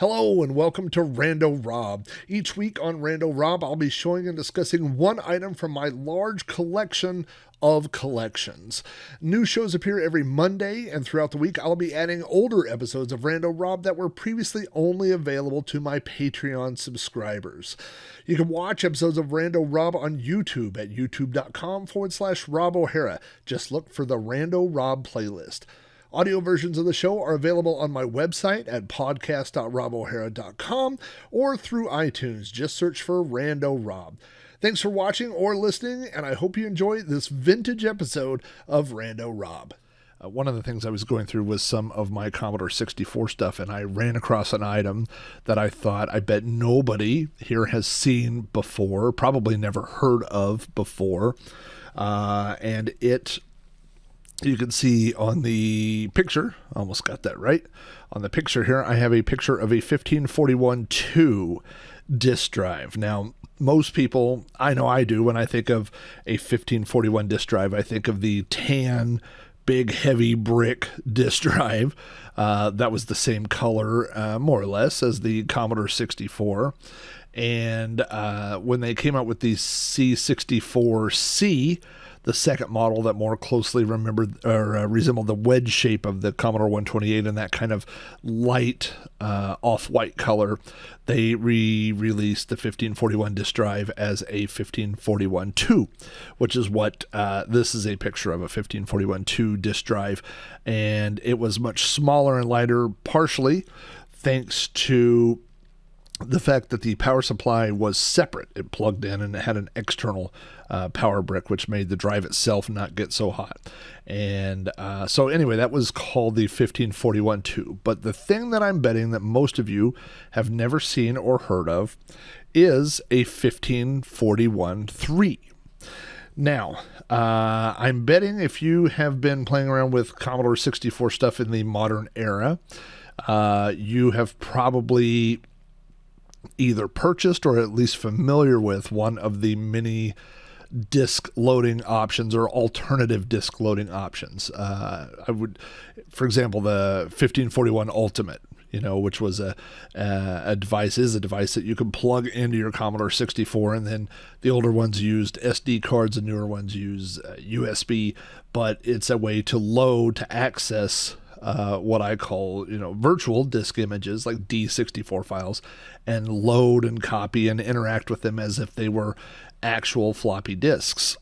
Hello and welcome to Rando Rob. Each week on Rando Rob, I'll be showing and discussing one item from my large collection of collections. New shows appear every Monday, and throughout the week, I'll be adding older episodes of Rando Rob that were previously only available to my Patreon subscribers. You can watch episodes of Rando Rob on YouTube at youtube.com/Rob O'Hara. Just look for the Rando Rob playlist. Audio versions of the show are available on my website at podcast.robohara.com or through iTunes. Just search for Rando Rob. Thanks for watching or listening, and I hope you enjoy this vintage episode of Rando Rob. One of the things I was going through was some of my Commodore 64 stuff, and I ran across an item that I thought I bet nobody here has seen before, probably never heard of before, and you can see on the picture, almost got that right. On the picture here, I have a picture of a 1541-2 disk drive. Now, most people, I know I do, when I think of a 1541 disk drive, I think of the tan, big, heavy brick disk drive. That was the same color, more or less, as the Commodore 64. And when they came out with the C64C, the second model that more closely resembled the wedge shape of the Commodore 128 and that kind of light off-white color, they re-released the 1541 disk drive as a 1541-2, which is what this is a picture of, a 1541-2 disk drive. And it was much smaller and lighter, partially thanks to the fact that the power supply was separate. It plugged in and it had an external power brick, which made the drive itself not get so hot. And so anyway, that was called the 1541-2. But the thing that I'm betting that most of you have never seen or heard of is a 1541-3. Now, I'm betting if you have been playing around with Commodore 64 stuff in the modern era, you have probably either purchased or at least familiar with one of the mini disk loading options or alternative disk loading options. I would, for example, the 1541 Ultimate, which was a device that you can plug into your Commodore 64, and then the older ones used SD cards and newer ones use USB, but it's a way to load, to access what I call, virtual disk images, like D64 files, and load and copy and interact with them as if they were actual floppy disks.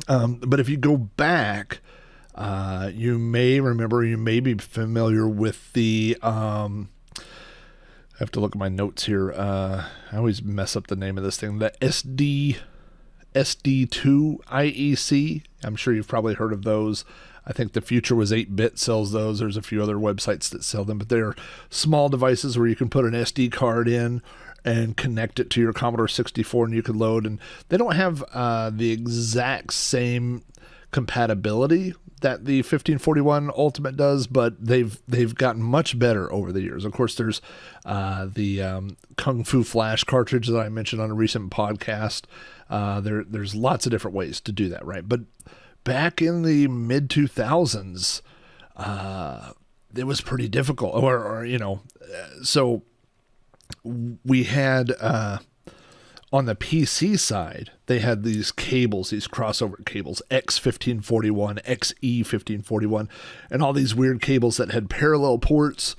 But if you go back, you may remember, you may be familiar with the, I have to look at my notes here. I always mess up the name of this thing, the SD2 IEC. I'm sure you've probably heard of those. I think the Future Was 8-Bit sells those. There's a few other websites that sell them, but they're small devices where you can put an SD card in and connect it to your Commodore 64 and you can load. And they don't have the exact same compatibility that the 1541 Ultimate does, but they've gotten much better over the years. Of course, there's the Kung Fu Flash cartridge that I mentioned on a recent podcast. There's lots of different ways to do that, right? But back in the mid 2000s, it was pretty difficult, so we had, on the PC side, they had these cables, these crossover cables, X1541, XE1541, and all these weird cables that had parallel ports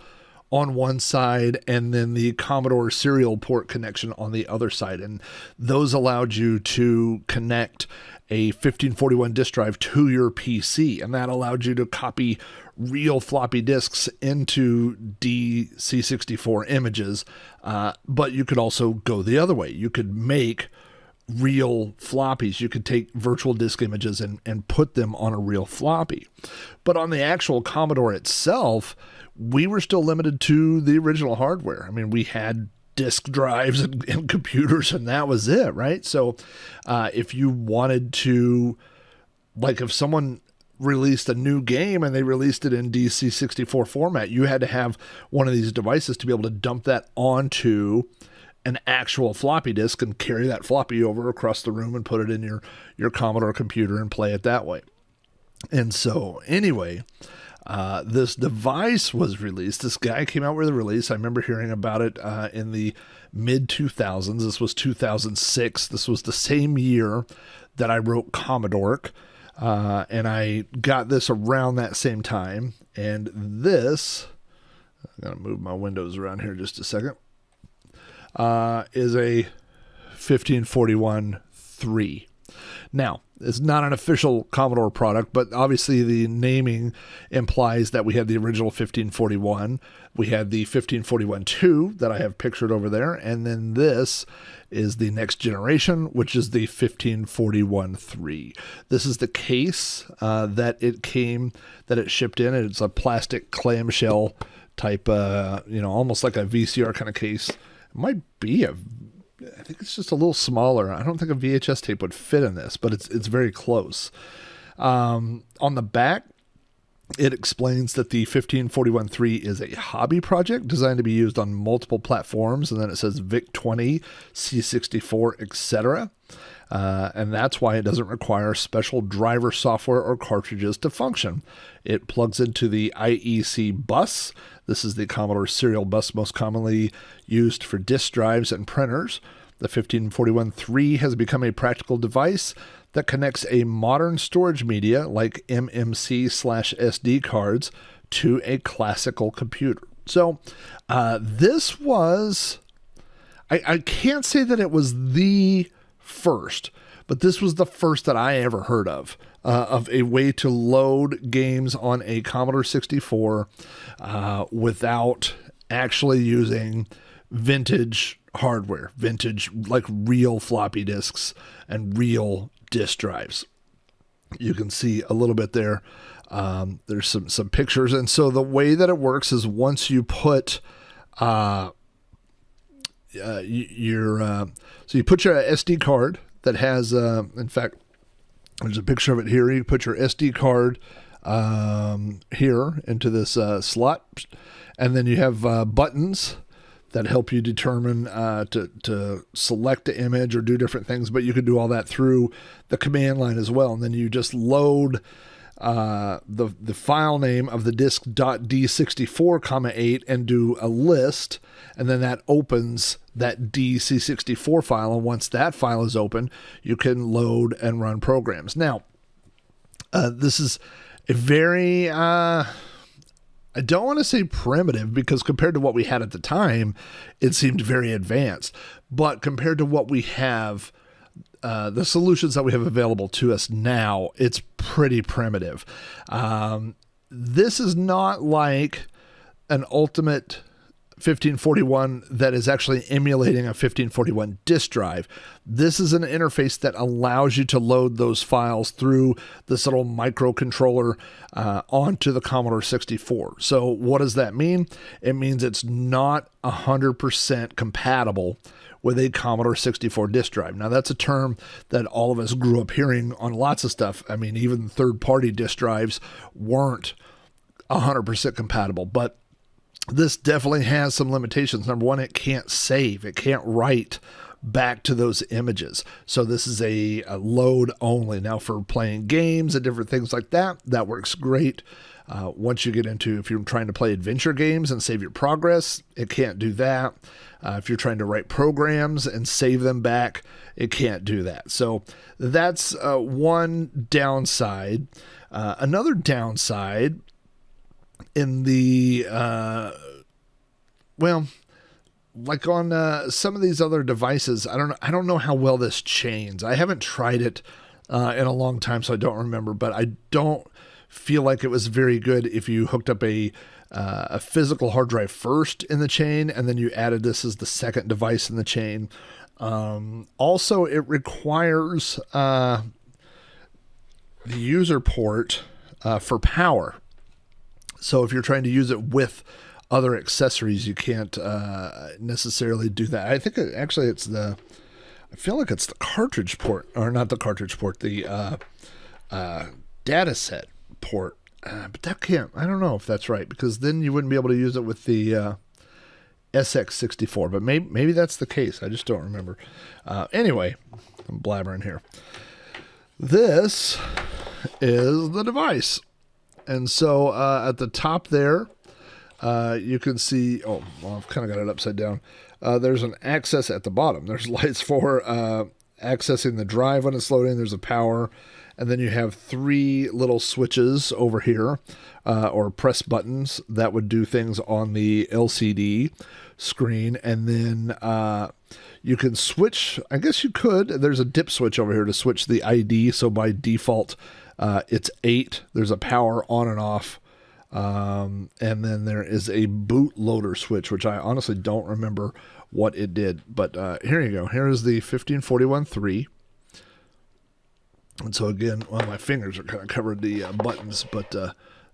on one side and then the Commodore serial port connection on the other side. And those allowed you to connect a 1541 disk drive to your PC, and that allowed you to copy real floppy disks into DC64 images, but you could also go the other way. You could make real floppies. You could take virtual disk images and put them on a real floppy. But on the actual Commodore itself, we were still limited to the original hardware. I mean, we had disk drives and computers, and that was it, right? So if you wanted to, like if someone released a new game and they released it in DC64 format, you had to have one of these devices to be able to dump that onto an actual floppy disk and carry that floppy over across the room and put it in your Commodore computer and play it that way. And so anyway, This device was released. This guy came out with a release. I remember hearing about it in the mid 2000s. This was 2006. This was the same year that I wrote Commodore. And I got this around that same time. And this, I'm going to move my windows around here just a second, is a 1541-3. Now, it's not an official Commodore product, but obviously the naming implies that we had the original 1541. We had the 1541-2 that I have pictured over there. And then this is the next generation, which is the 1541-3. This is the case that it shipped in. It's a plastic clamshell type, almost like a VCR kind of case. It might be I think it's just a little smaller. I don't think a VHS tape would fit in this, but it's very close. On the back, it explains that the 1541-3 is a hobby project designed to be used on multiple platforms, and then it says VIC-20, C64, etc. And that's why it doesn't require special driver software or cartridges to function. It plugs into the IEC bus. This is the Commodore serial bus most commonly used for disk drives and printers. The 1541-3 has become a practical device that connects a modern storage media like MMC/SD cards to a classical computer. So this was, I can't say that it was the first, but this was the first that I ever heard of a way to load games on a Commodore 64 without actually using vintage hardware, vintage, like real floppy disks and real disk drives. You can see a little bit there. There's some pictures. And so the way that it works is once you put so you put your SD card that has, in fact, there's a picture of it here. You put your SD card here into this slot, and then you have buttons that help you determine to select the image or do different things, but you can do all that through the command line as well. And then you just load the file name of the disk.d64, 8 and do a list, and then that opens that DC64 file, and once that file is open, you can load and run programs. Now, this is a very... I don't want to say primitive, because compared to what we had at the time, it seemed very advanced. But compared to what we have, the solutions that we have available to us now, it's pretty primitive. This is not like an ultimate 1541 that is actually emulating a 1541 disk drive. This is an interface that allows you to load those files through this little microcontroller onto the Commodore 64. So what does that mean? It means it's not 100% compatible with a Commodore 64 disk drive. Now, that's a term that all of us grew up hearing on lots of stuff. I mean, even third-party disk drives weren't 100% compatible, but this definitely has some limitations. Number one, it can't save. It can't write back to those images. So this is a load only. Now, for playing games and different things like that, that works great. Once you get into, if you're trying to play adventure games and save your progress, it can't do that. If you're trying to write programs and save them back, it can't do that. So that's one downside. Another downside in the, like on some of these other devices, I don't know how well this chains. I haven't tried it in a long time, so I don't remember, but I don't feel like it was very good if you hooked up a physical hard drive first in the chain, and then you added this as the second device in the chain. Also, it requires the user port for power. So if you're trying to use it with other accessories, you can't necessarily do that. I think I feel like it's the cartridge port, or not the cartridge port, the data set port. But that can't, I don't know if that's right, because then you wouldn't be able to use it with the SX64, but maybe that's the case. I just don't remember. Anyway, I'm blabbering here. This is the device. And so at the top there, you can see, oh, well, I've kind of got it upside down. There's an access at the bottom. There's lights for accessing the drive when it's loading. There's a power. And then you have 3 little switches over here, or press buttons that would do things on the LCD screen. And then you can switch, I guess you could, there's a dip switch over here to switch the ID. So by default, it's 8. There's a power on and off. And then there is a bootloader switch, which I honestly don't remember what it did. But here you go. Here is the 1541.3. And so again, well, my fingers are kind of covered the buttons, but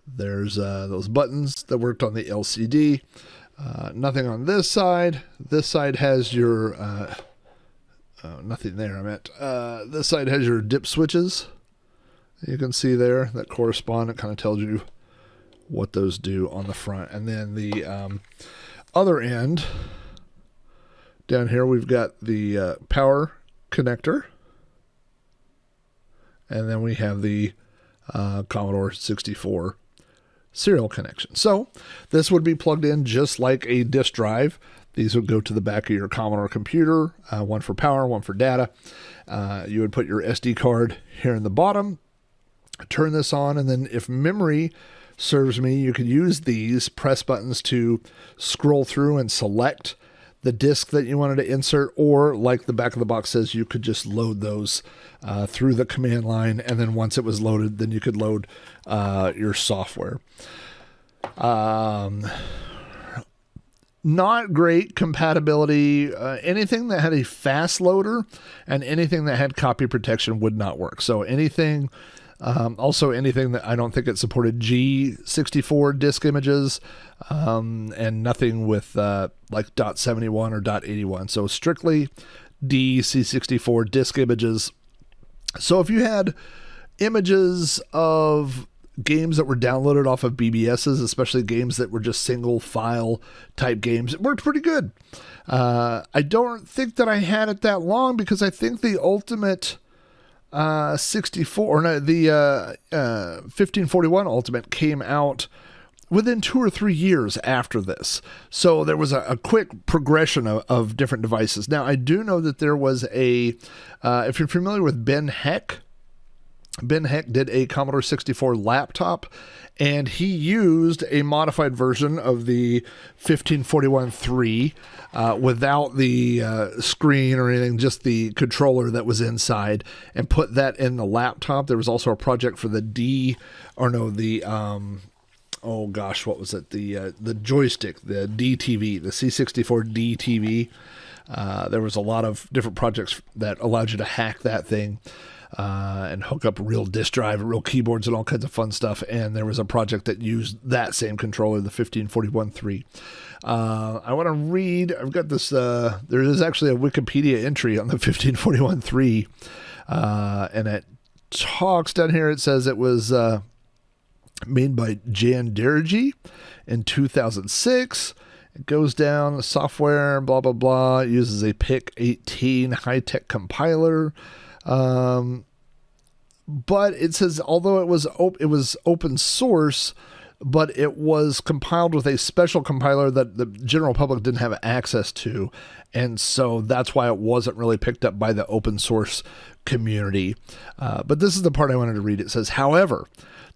there's those buttons that worked on the LCD. Nothing on this side. This side has your nothing there. I meant this side has your dip switches. You can see there that correspond. It kind of tells you what those do on the front. And then the other end down here, we've got the power connector. And then we have the Commodore 64 serial connection. So this would be plugged in just like a disk drive. These would go to the back of your Commodore computer, one for power, one for data. You would put your SD card here in the bottom, turn this on, and then if memory serves me, you could use these press buttons to scroll through and select the disk that you wanted to insert, or like the back of the box says, you could just load those through the command line, and then once it was loaded, then you could load your software. Not great compatibility. Anything that had a fast loader and anything that had copy protection would not work. So anything... also anything that I don't think it supported G64 disk images, and nothing with like .71 or .81. So strictly C64 disk images. So if you had images of games that were downloaded off of BBSs, especially games that were just single file type games, it worked pretty good. I don't think that I had it that long, because I think the Ultimate 64, or no, the 1541 Ultimate came out within 2 or 3 years after this. So there was a quick progression of different devices. Now, I do know that there was if you're familiar with Ben Heck did a Commodore 64 laptop, and he used a modified version of the 1541.3 without the screen or anything, just the controller that was inside, and put that in the laptop. There was also a project for oh gosh, what was it? The joystick, the DTV, the C64 DTV. There was a lot of different projects that allowed you to hack that thing. And hook up a real disk drive, real keyboards, and all kinds of fun stuff. And there was a project that used that same controller, the 1541.3. I want to read, I've got this, there is actually a Wikipedia entry on the 1541.3, and it talks down here, it says it was made by Jan Dergy in 2006. It goes down, the software, blah, blah, blah. It uses a PIC-18 high-tech compiler. But it says, although it was open source, but it was compiled with a special compiler that the general public didn't have access to. And so that's why it wasn't really picked up by the open source community. But this is the part I wanted to read. It says, however,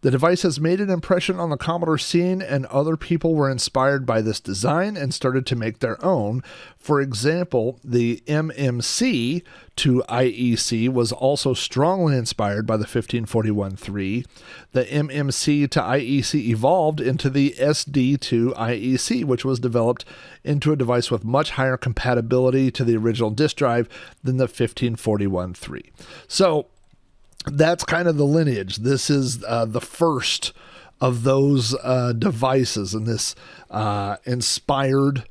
the device has made an impression on the Commodore scene, and other people were inspired by this design and started to make their own. For example, the MMC to IEC was also strongly inspired by the 1541.3. The MMC to IEC evolved into the SD to IEC, which was developed into a device with much higher compatibility to the original disk drive than the 1541.3. So that's kind of the lineage. This is the first of those devices, and this inspired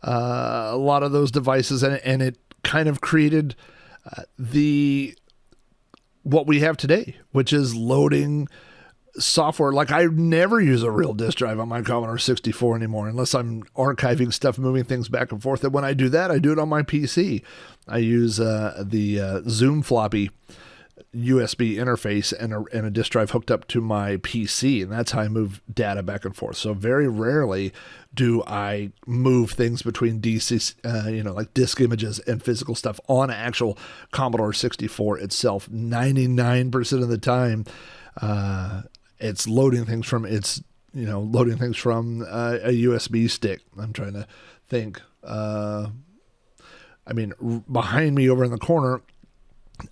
a lot of those devices, and it kind of created what we have today, which is loading software. Like, I never use a real disk drive on my Commodore 64 anymore, unless I'm archiving stuff, moving things back and forth. And when I do that, I do it on my PC. I use the Zoom floppy USB interface and a disk drive hooked up to my PC, and that's how I move data back and forth. So very rarely do I move things between DC, like disk images and physical stuff on an actual Commodore 64 itself. 99% of the time, it's loading things from a USB stick. I'm trying to think. Behind me over in the corner,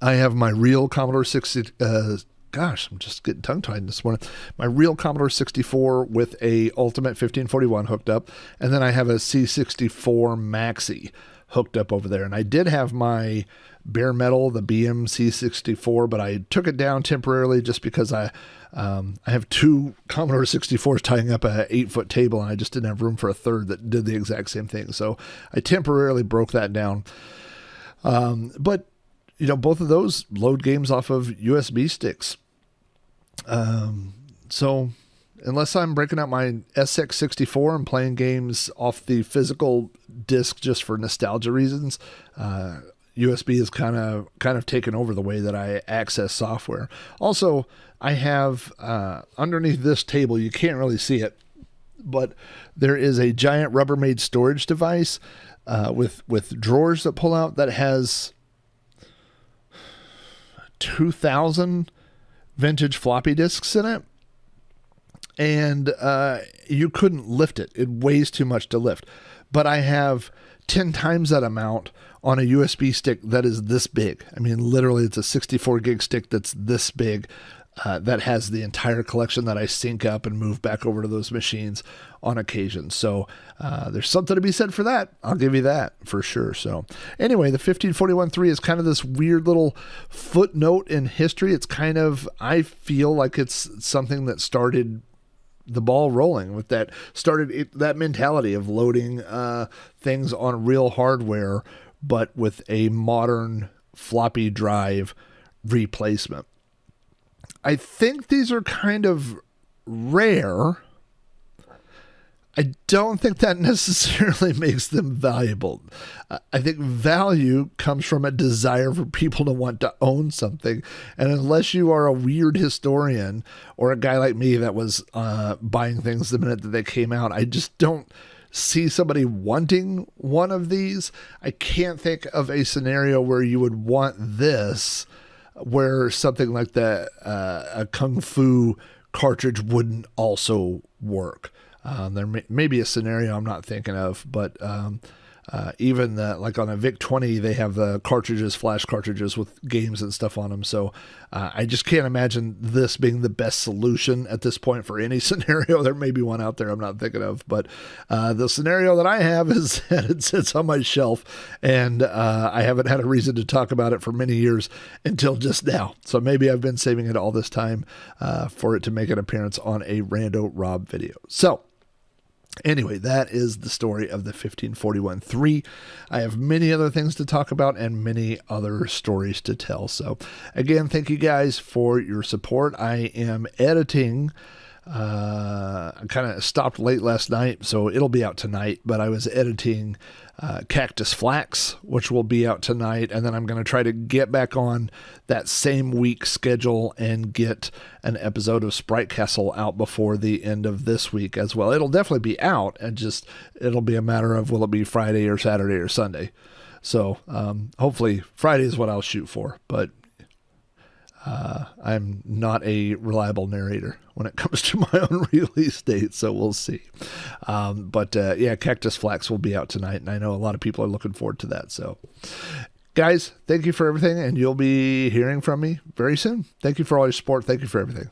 I have my real Commodore 60. I'm just getting tongue-tied this morning. My real Commodore 64 with a Ultimate 1541 hooked up, and then I have a C64 Maxi hooked up over there. And I did have my bare metal, the BM C64, but I took it down temporarily just because I have two Commodore 64s tying up a 8-foot table, and I just didn't have room for a third that did the exact same thing. So I temporarily broke that down. But both of those load games off of USB sticks. So unless I'm breaking out my SX64 and playing games off the physical disc just for nostalgia reasons, USB is kind of taken over the way that I access software. Also, I have underneath this table, you can't really see it, but there is a giant Rubbermaid storage device with drawers that pull out that has 2,000 vintage floppy disks in it, and you couldn't lift it. It weighs too much to lift. But I have 10 times that amount on a USB stick that is this big. I mean, literally, it's a 64 gig stick that's this big. That has the entire collection that I sync up and move back over to those machines on occasion. So there's something to be said for that. I'll give you that for sure. So anyway, the 1541-3 is kind of this weird little footnote in history. It's kind of, I feel like it's something that started the ball rolling with that, that mentality of loading things on real hardware, but with a modern floppy drive replacement. I think these are kind of rare. I don't think that necessarily makes them valuable. I think value comes from a desire for people to want to own something. And unless you are a weird historian or a guy like me that was buying things the minute that they came out, I just don't see somebody wanting one of these. I can't think of a scenario where you would want this, where something like that, a Kung Fu cartridge wouldn't also work. There may be a scenario I'm not thinking of, but even like on a VIC-20, they have the flash cartridges with games and stuff on them. So I just can't imagine this being the best solution at this point for any scenario. There may be one out there I'm not thinking of, but the scenario that I have is that it sits on my shelf, and I haven't had a reason to talk about it for many years until just now. So maybe I've been saving it all this time for it to make an appearance on a Rando Rob video. So anyway, that is the story of the 1541-3. I have many other things to talk about and many other stories to tell. So again, thank you guys for your support. I am editing. I kind of stopped late last night, so it'll be out tonight, but I was editing Cactus Flax, which will be out tonight, and then I'm going to try to get back on that same week schedule and get an episode of Sprite Castle out before the end of this week as well. It'll definitely be out, and it'll be a matter of will it be Friday or Saturday or Sunday. So hopefully Friday is what I'll shoot for, but I'm not a reliable narrator when it comes to my own release date, so we'll see. But Cactus Flax will be out tonight, and I know a lot of people are looking forward to that. So, guys, thank you for everything, and you'll be hearing from me very soon. Thank you for all your support. Thank you for everything.